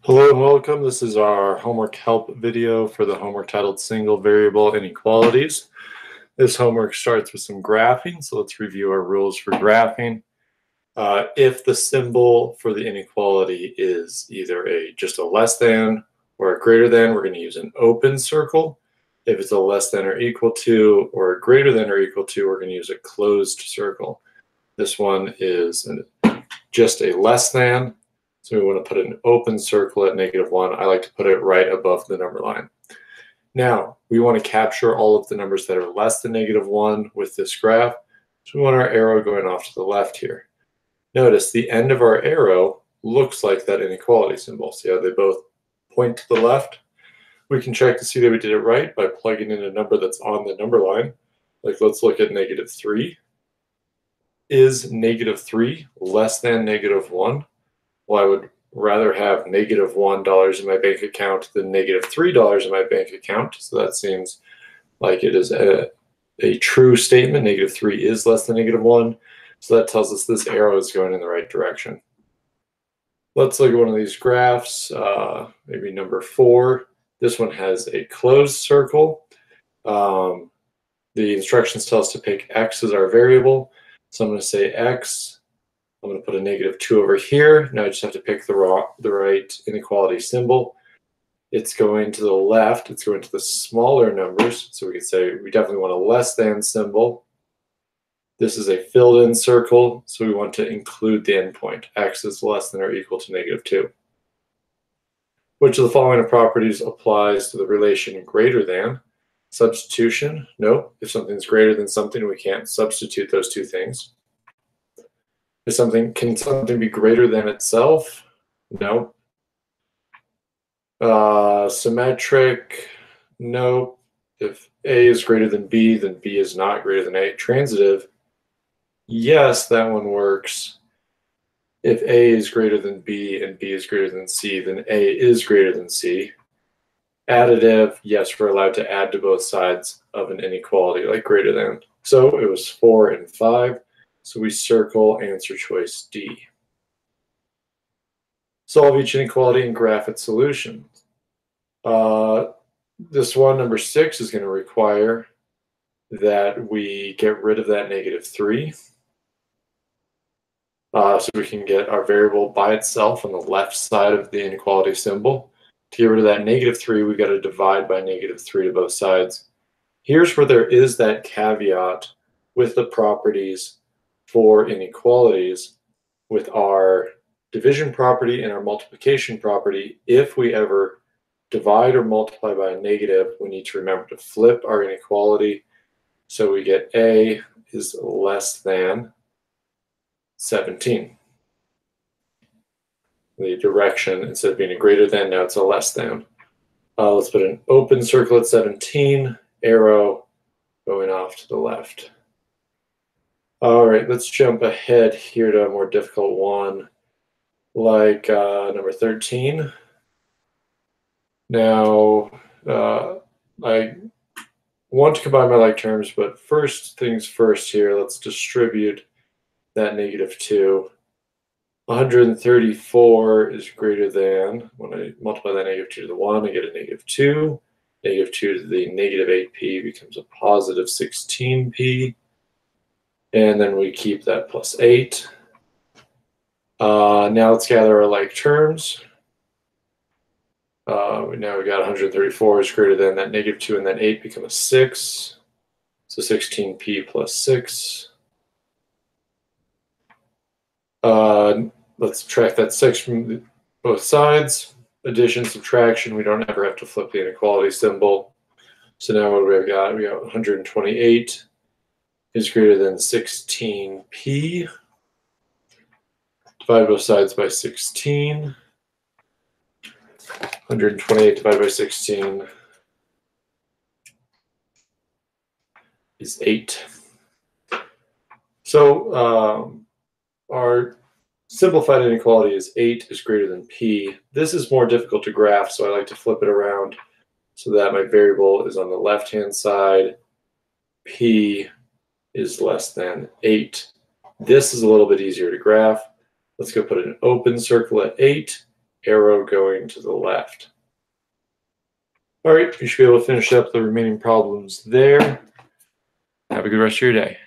Hello and welcome. This is our homework help video for the homework titled Single Variable Inequalities. This homework starts with some graphing, so let's review our rules for graphing. If the symbol for the inequality is either just a less than or a greater than, we're going to use an open circle. If it's a less than or equal to or a greater than or equal to, we're going to use a closed circle. This one is just a less than. So we want to put an open circle at -1. I like to put it right above the number line. Now, we want to capture all of the numbers that are less than -1 with this graph. So we want our arrow going off to the left here. Notice the end of our arrow looks like that inequality symbol. See how they both point to the left? We can check to see that we did it right by plugging in a number that's on the number line. Like let's look at -3. Is -3 less than -1? Well, I would rather have -$1 in my bank account than -$3 in my bank account. So that seems like it is a true statement. -3 is less than -1. So that tells us this arrow is going in the right direction. Let's look at one of these graphs, maybe number 4. This one has a closed circle. The instructions tell us to pick x as our variable. So I'm going to say x. I'm going to put a -2 over here. Now I just have to pick the right inequality symbol. It's going to the left. It's going to the smaller numbers. So we could say we definitely want a less than symbol. This is a filled in circle, so we want to include the endpoint. X is less than or equal to -2. Which of the following properties applies to the relation greater than? Substitution? No. If something's greater than something, we can't substitute those two things. Can something be greater than itself? No. Symmetric? No. If A is greater than B, then B is not greater than A. Transitive? Yes, that one works. If A is greater than B and B is greater than C, then A is greater than C. Additive? Yes, we're allowed to add to both sides of an inequality, like greater than. So it was 4 and 5. So we circle answer choice D. Solve each inequality and graph its solution. This one, number 6, is going to require that we get rid of that -3. So we can get our variable by itself on the left side of the inequality symbol. To get rid of that -3, we've got to divide by -3 to both sides. Here's where there is that caveat with the properties for inequalities with our division property and our multiplication property. If we ever divide or multiply by a negative, we need to remember to flip our inequality. So we get A is less than 17. The direction, instead of being a greater than, now it's a less than. Let's put an open circle at 17, arrow going off to the left. All right, let's jump ahead here to a more difficult one, like number 13. Now, I want to combine my like terms, but first things first here, let's distribute that -2. 134 is greater than, when I multiply that -2 to the 1, I get a -2. -2 to the -8p becomes a positive 16p. And then we keep that +8. Now let's gather our like terms. Now we got 134 is greater than that -2 and that 8 become a 6. So 16p plus 6. Let's subtract that 6 from both sides. Addition, subtraction, we don't ever have to flip the inequality symbol. So now what do we got? We got 128 is greater than 16p. Divide both sides by 16. 128 divided by 16 is 8. So our simplified inequality is 8 is greater than p. This is more difficult to graph, so I like to flip it around so that my variable is on the left-hand side. P is less than 8. This is a little bit easier to graph. Let's go put an open circle at 8. arrow going to the left. All right, you should be able to finish up the remaining problems there. Have a good rest of your day.